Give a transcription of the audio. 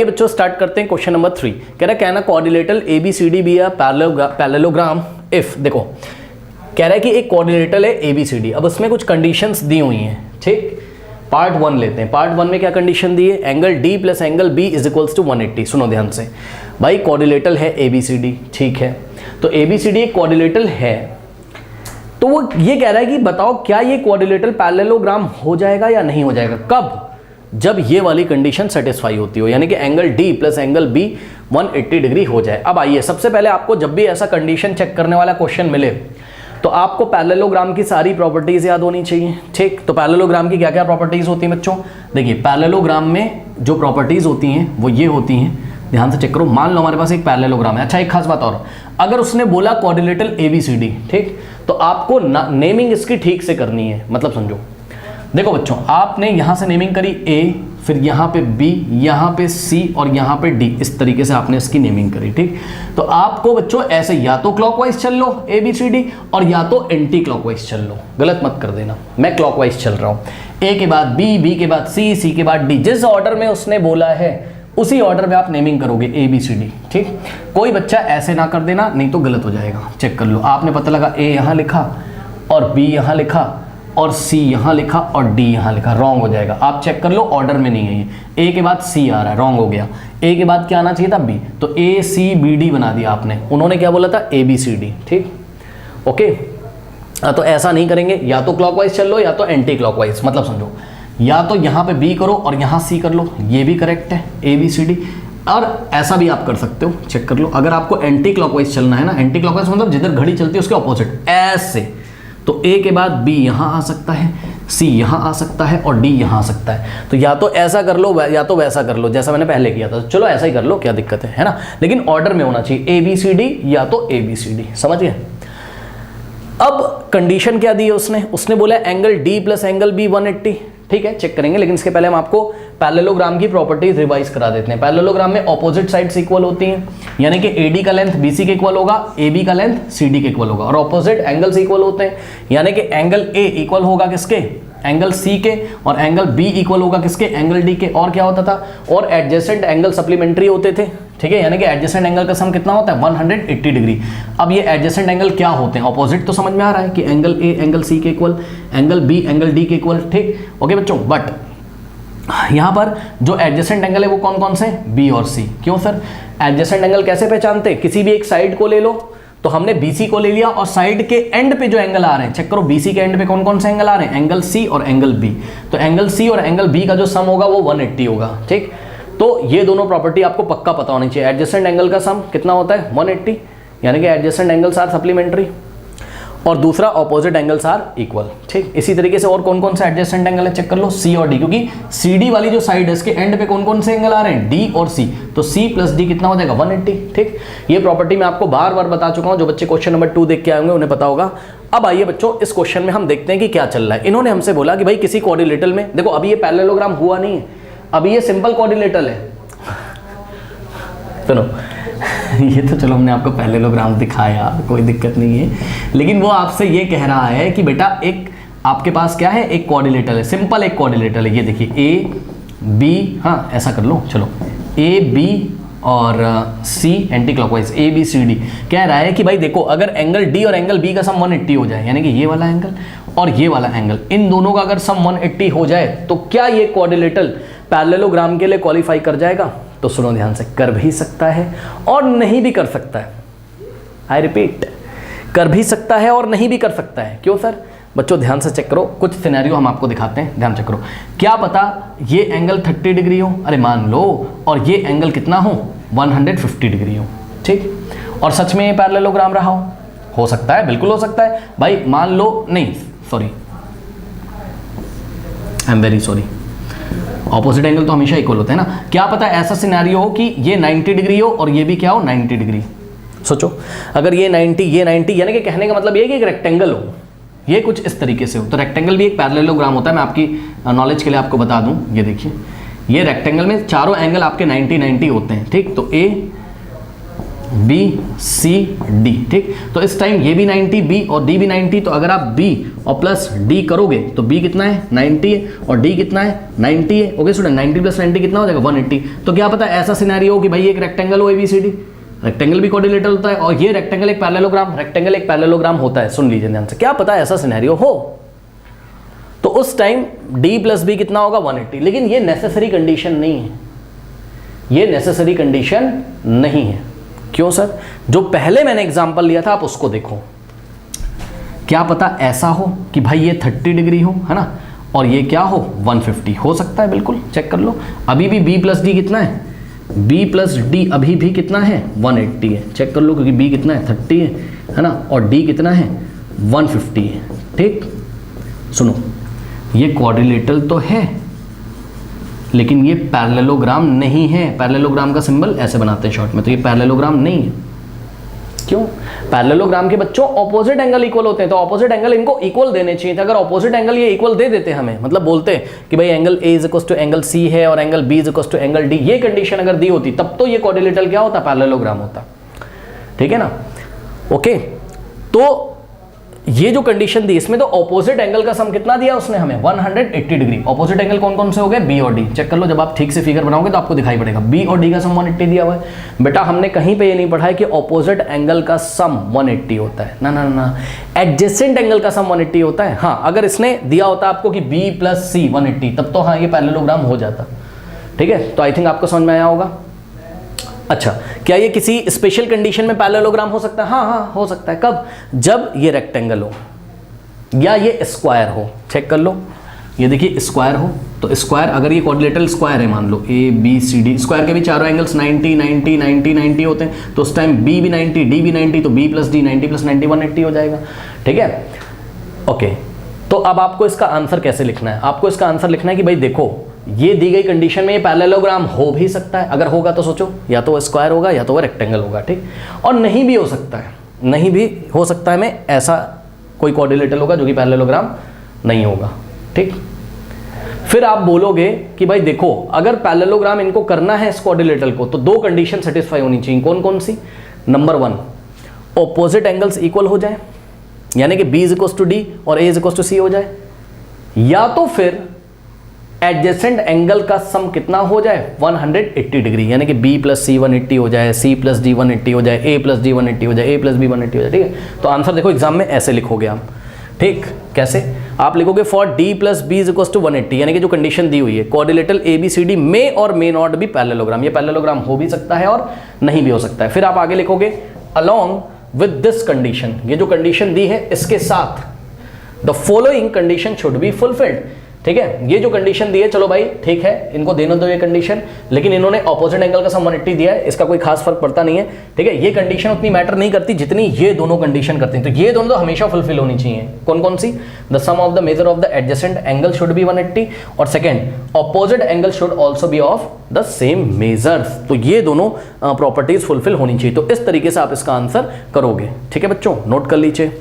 ये बच्चों स्टार्ट करते हैं क्वेश्चन नंबर 3। कह रहा है can a quadrilateral ABCD be a parallelogram if, देखो कह रहा है कि एक क्वाड्रिलेटरल है ABCD। अब उसमें कुछ कंडीशंस दी हुई हैं, ठीक। पार्ट 1 लेते हैं। पार्ट 1 में क्या कंडीशन दी है, angle D plus angle B is equals to 180। सुनो ध्यान से भाई, क्वाड्रिलेटरल है ABCD, ठीक है। तो ABCD एक क्वाड्रिलेटरल है, तो वो ये कह रहा है कि बताओ क्या ये क्वाड्रिलेटरल पैरेललोग्राम हो जाएगा या नहीं हो जाएगा। कब? जब ये वाली कंडीशन सेटिस्फाई होती हो, यानी कि angle D plus angle B 180 degree हो जाए। अब आइए, सबसे पहले आपको जब भी ऐसा कंडीशन चेक करने वाला क्वेश्चन मिले तो आपको पैरेललोग्राम की सारी प्रॉपर्टीज याद होनी चाहिए, ठीक। तो पैरेललोग्राम की क्या क्या प्रॉपर्टीज होती हैं बच्चों, देखिए पैरेललोग्राम में जो प्रॉपर्टीज होती हैं वो ये होती हैं, ध्यान से चेक करो। मान लो हमारे पास एक पैरेललोग्राम है। अच्छा, एक खास बात और, अगर उसने बोला क्वाड्रिलेटरल ABCD, ठीक, तो आपको नेमिंग इसकी ठीक से करनी है। मतलब समझो, देखो बच्चों, आपने यहां से नेमिंग करी A, फिर यहाँ पे B, यहाँ पे C और यहाँ पे D, इस तरीके से आपने इसकी नेमिंग करी, ठीक। तो आपको बच्चों ऐसे या तो क्लॉकवाइज चल लो ABCD और या तो एंटी क्लॉकवाइज चल लो। गलत मत कर देना, मैं क्लॉकवाइज चल रहा हूँ। A के बाद B, B के बाद C, C के बाद D, जिस ऑर्डर में उसने बोला है उसी ऑर्डर में आप नेमिंग करोगे ABCD, ठीक। कोई बच्चा ऐसे ना कर देना, नहीं तो गलत हो जाएगा। चेक कर लो, आपने पता लगा A यहाँ लिखा और B यहाँ लिखा और C यहाँ लिखा और D यहाँ लिखा, रॉन्ग हो जाएगा। आप चेक कर लो, ऑर्डर में नहीं है ये। A के बाद C आ रहा है, रॉन्ग हो गया। A के बाद क्या आना चाहिए था, B, तो ACBD बना दिया आपने। उन्होंने क्या बोला था, ABCD, ठीक, ओके। तो ऐसा नहीं करेंगे, या तो क्लॉकवाइज चल लो या तो एंटी क्लॉकवाइज। मतलब समझो, या तो यहाँ पे B करो और यहाँ C कर लो, ये भी करेक्ट है ABCD। और ऐसा भी आप कर सकते हो, चेक कर लो। अगर आपको एंटी क्लॉकवाइज चलना है ना, एंटी क्लॉकवाइज मतलब जिधर घड़ी चलती है उसके ऑपोजिट, ऐसे, तो A के बाद B यहाँ आ सकता है, C यहाँ आ सकता है और D यहाँ आ सकता है। तो या तो ऐसा कर लो या तो वैसा कर लो, जैसा मैंने पहले किया था। चलो ऐसा ही कर लो, क्या दिक्कत है ना। लेकिन ऑर्डर में होना चाहिए ABCD या तो ABCD, समझ गए। अब कंडीशन क्या दी है उसने बोला angle D plus angle B 180, ठीक है, चेक करेंगे। लेकिन इसके पहले हम आपको पैरेललोग्राम की प्रॉपर्टीज रिवाइज करा देते हैं। पैरेललोग्राम में ऑपोजिट साइड्स इक्वल होती हैं, यानी कि AD का लेंथ BC के इक्वल होगा, AB का लेंथ CD के इक्वल होगा, और ऑपोजिट एंगल्स इक्वल होते हैं, यानी कि एंगल A इक्वल होगा किसके, एंगल C के, और एंगल B इक्वल होगा किसके, एंगल D के। और क्या होता था, और एडजेसेंट एंगल सप्लीमेंट्री होते थे, ठीक है, यानी कि एडजेसेंट एंगल का सम कितना होता है, 180 डिग्री। अब ये एडजेसेंट एंगल क्या होते हैं, ऑपोजिट तो समझ में आ रहा है कि एंगल A एंगल C के equal, angle B angle D के इक्वल, ठीक, ओके बच्चों। बट यहाँ पर जो एडजेसेंट एंगल है वो कौन कौन से, B और C। क्यों सर, एडजेसेंट एंगल कैसे पहचानते हैं, किसी भी एक साइड को ले लो, तो हमने BC को ले लिया और साइड के एंड पे जो एंगल आ रहे हैं, चेक करो BC के एंड पे कौन कौन से एंगल आ रहे हैं, एंगल C और एंगल B। तो एंगल C और एंगल B का जो सम होगा वो 180 होगा, ठीक। तो ये दोनों प्रॉपर्टी आपको पक्का पता होनी चाहिए। एडजेसेंट एंगल का सम कितना होता है, 180, यानी कि एडजेसेंट एंगल्स आर सप्लीमेंट्री, और दूसरा ऑपोजिट एंगल्स आर इक्वल, ठीक। इसी तरीके से और कौन कौन से एडजेसेंट एंगल है, चेक कर लो, C और D, क्योंकि CD वाली जो साइड है इसके एंड पे कौन कौन से एंगल आ रहे हैं, D और C, तो C प्लस D कितना हो जाएगा, 180, ठीक। ये प्रॉपर्टी मैं आपको बार बार बता चुका हूं, जो बच्चे क्वेश्चन नंबर 2 देख के आएंगे उन्हें पता होगा। अब आइए बच्चों, इस क्वेश्चन में हम देखते हैं कि क्या चल रहा है। इन्होंने हमसे बोला कि भाई किसी क्वाड्रिलेटरल में, देखो अभी ये पैरेललोग्राम हुआ नहीं है, अभी ये सिंपल क्वाड्रिलेटरल है। चलो ये तो चलो हमने आपको पैरेललोग्राम दिखाया, कोई दिक्कत नहीं है, लेकिन वो आपसे ये कह रहा है कि बेटा एक आपके पास क्या है, एक क्वाड्रिलेटरल है, सिंपल एक क्वाड्रिलेटरल है। ये देखिए A B, हाँ ऐसा कर लो, चलो A B और C एंटी क्लॉकवाइज ABCD। कह रहा है कि भाई देखो, अगर एंगल D और एंगल B का सम 180 हो जाए, यानी कि ये वाला एंगल और ये वाला एंगल, इन दोनों का अगर सम 180 हो जाए तो क्या ये क्वाड्रिलेटरल पैरेललोग्राम के लिए क्वालिफाई कर जाएगा। तो सुनो ध्यान से, कर भी सकता है और नहीं भी कर सकता है। आई रिपीट, कर भी सकता है और नहीं भी कर सकता है। क्यों सर, बच्चों ध्यान से चेक करो, कुछ सिनेरियो हम आपको दिखाते हैं, ध्यान चेक करो। क्या पता ये एंगल 30 डिग्री हो, अरे मान लो, और ये एंगल कितना हो, 150 डिग्री हो, ठीक, और सच में ये पैरेललोग्राम रहा हो सकता है, बिल्कुल हो सकता है भाई। मान लो, नहीं sorry, I am very sorry, opposite angle तो हमेशा इक्वल होते हैं ना। क्या पता ऐसा सिनेरियो हो कि ये 90 डिग्री हो और ये भी क्या हो, 90 डिग्री। सोचो, अगर ये 90 ये 90, यानी कि कहने का मतलब ये कि एक रेक्टेंगल हो, ये कुछ इस तरीके से हो, तो रेक्टेंगल भी एक पैरेललोग्राम होता है। मैं आपकी नॉलेज के लिए आपको बता दूं, ये देखिए, ये रेक्टेंगल में चारों एंगल आपके 90 90 होते हैं, ठीक। तो A बी सी डी, ठीक। तो इस टाइम ये भी 90, बी और डी भी 90, तो अगर आप बी और प्लस डी करोगे तो बी कितना है 90 है और डी कितना है 90 है। ओके स्टूडेंट, 90 प्लस 90 कितना हो जाएगा 180। तो क्या पता ऐसा सिनेरियो हो कि भाई एक रेक्टेंगल हो एबीसीडी, रेक्टेंगल भी क्वाड्रिलेटरल होता है और ये रेक्टेंगल एक पैरेललोग्राम, रेक्टेंगल एक पैरेललोग्राम होता है। सुन लीजिए ध्यान से, क्या पता ऐसा सिनेरियो हो, तो उस टाइम डी प्लस बी कितना होगा 180। लेकिन ये नेसेसरी कंडीशन नहीं है, ये नेसेसरी कंडीशन नहीं है। क्यों सर? जो पहले मैंने एग्जांपल लिया था आप उसको देखो, क्या पता ऐसा हो कि भाई ये 30 डिग्री हो, है ना, और ये क्या हो 150, हो सकता है, बिल्कुल चेक कर लो। अभी भी b प्लस डी कितना है, b प्लस डी अभी भी कितना है 180 है, चेक कर लो, क्योंकि b कितना है 30 है ना, और d कितना है 150 है, ठीक। सुनो, ये क्वाड्रिलेटरल तो है लेकिन ये पैरेललोग्राम नहीं है। पैरेललोग्राम का सिंबल ऐसे बनाते हैं शॉर्ट में, तो ये पैरेललोग्राम नहीं है। क्यों? पैरेललोग्राम के बच्चों ऑपोजिट एंगल इक्वल होते हैं, तो ऑपोजिट एंगल इनको इक्वल देने चाहिए थे। अगर ऑपोजिट एंगल ये इक्वल दे देते हमें, मतलब बोलते कि भाई angle A is equal to angle C है और angle B is equal to angle D, ये कंडीशन अगर दी होती तब तो ये क्वाड्रिलेटरल क्या होता, पैरेललोग्राम होता, ठीक है ना। ओके, तो ये जो कंडीशन दी इसमें तो ऑपोजिट एंगल का सम कितना दिया उसने हमें 180 डिग्री। ऑपोजिट एंगल कौन कौन से हो गए, बी और डी। चेक कर लो, जब आप ठीक से फिगर बनाओगे तो आपको दिखाई पड़ेगा बी और डी का सम 180 दिया हुआ है। बेटा हमने कहीं पे ये नहीं पढ़ा है कि ऑपोजिट एंगल का सम 180 होता है, ना ना ना, एडजेसेंट एंगल का सम 180 होता है। हाँ, अगर इसने दिया होता आपको कि बी प्लस सी 180, तब तो हाँ ये पैरेललोग्राम हो जाता, ठीक है। तो आई थिंक आपको समझ में आया होगा। अच्छा, क्या ये किसी स्पेशल कंडीशन में पैरेललोग्राम हो सकता है? हाँ हाँ हो सकता है। कब? जब ये रेक्टेंगल हो या ये स्क्वायर हो। चेक कर लो, ये देखिए स्क्वायर हो, तो स्क्वायर, अगर ये क्वाड्रिलेटरल स्क्वायर है, मान लो A B C D, square के भी चारों एंगल्स 90 90 90 90 होते हैं, तो उस टाइम बी भी 90 डी भी 90, तो बी प्लस डी 90 प्लस 90 180 हो जाएगा, ठीक है। ओके, तो अब आपको इसका आंसर कैसे लिखना है? आपको इसका आंसर लिखना है कि भाई देखो ये दी गई कंडीशन में ये पैरेललोग्राम हो भी सकता है। अगर होगा तो सोचो, या तो वो स्क्वायर होगा या तो वो रेक्टेंगल होगा, ठीक। और नहीं भी हो सकता है, नहीं भी हो सकता है में ऐसा कोई क्वाड्रिलेटरल होगा जो कि पैरेललोग्राम नहीं होगा, ठीक। फिर आप बोलोगे कि भाई देखो अगर पैरेललोग्राम इनको करना है इस क्वाड्रिलेटरल को, तो दो कंडीशन सेटिस्फाई होनी चाहिए। कौन कौन सी? नंबर 1, ऑपोजिट एंगल्स इक्वल हो जाए, यानी कि B is equal to D और A is equal to C हो जाए, या तो फिर एडजेसेंट एंगल का सम कितना हो जाए 180 डिग्री, यानी कि b प्लस सी 180 हो जाए, c प्लस डी 180 हो जाए, a प्लस डी 180 हो जाए, a प्लस बी 180 हो जाए, ठीक है। तो आंसर देखो एग्जाम में ऐसे लिखोगे आप, ठीक। कैसे? आप लिखोगे for d plus B is equal to 180, यानी कि जो कंडीशन दी हुई है क्वाड्रिलेटरल ABCD में और मे नॉट भी पैरेललोग्राम, ये पैरेललोग्राम हो भी सकता है और नहीं भी हो सकता है। फिर आप आगे लिखोगे अलोंग विद दिस कंडीशन, ये जो कंडीशन दी है इसके साथ the following condition should be fulfilled, ठीक है। ये जो कंडीशन दी है, चलो भाई ठीक है, इनको देने दो ये कंडीशन, लेकिन इन्होंने ऑपोजिट एंगल का सम 180 दिया है, इसका कोई खास फर्क पड़ता नहीं है, ठीक है। ये कंडीशन उतनी मैटर नहीं करती जितनी ये दोनों कंडीशन करती हैं, तो ये दोनों तो हमेशा फुलफिल होनी चाहिए। कौन कौन सी? The sum of the measure of the adjacent angle should be 180, और second opposite angle should also be of the same measures. तो ये दोनों प्रॉपर्टीज फुलफिल होनी चाहिए। तो इस तरीके से आप इसका आंसर करोगे, ठीक है बच्चों, नोट कर लीजिए।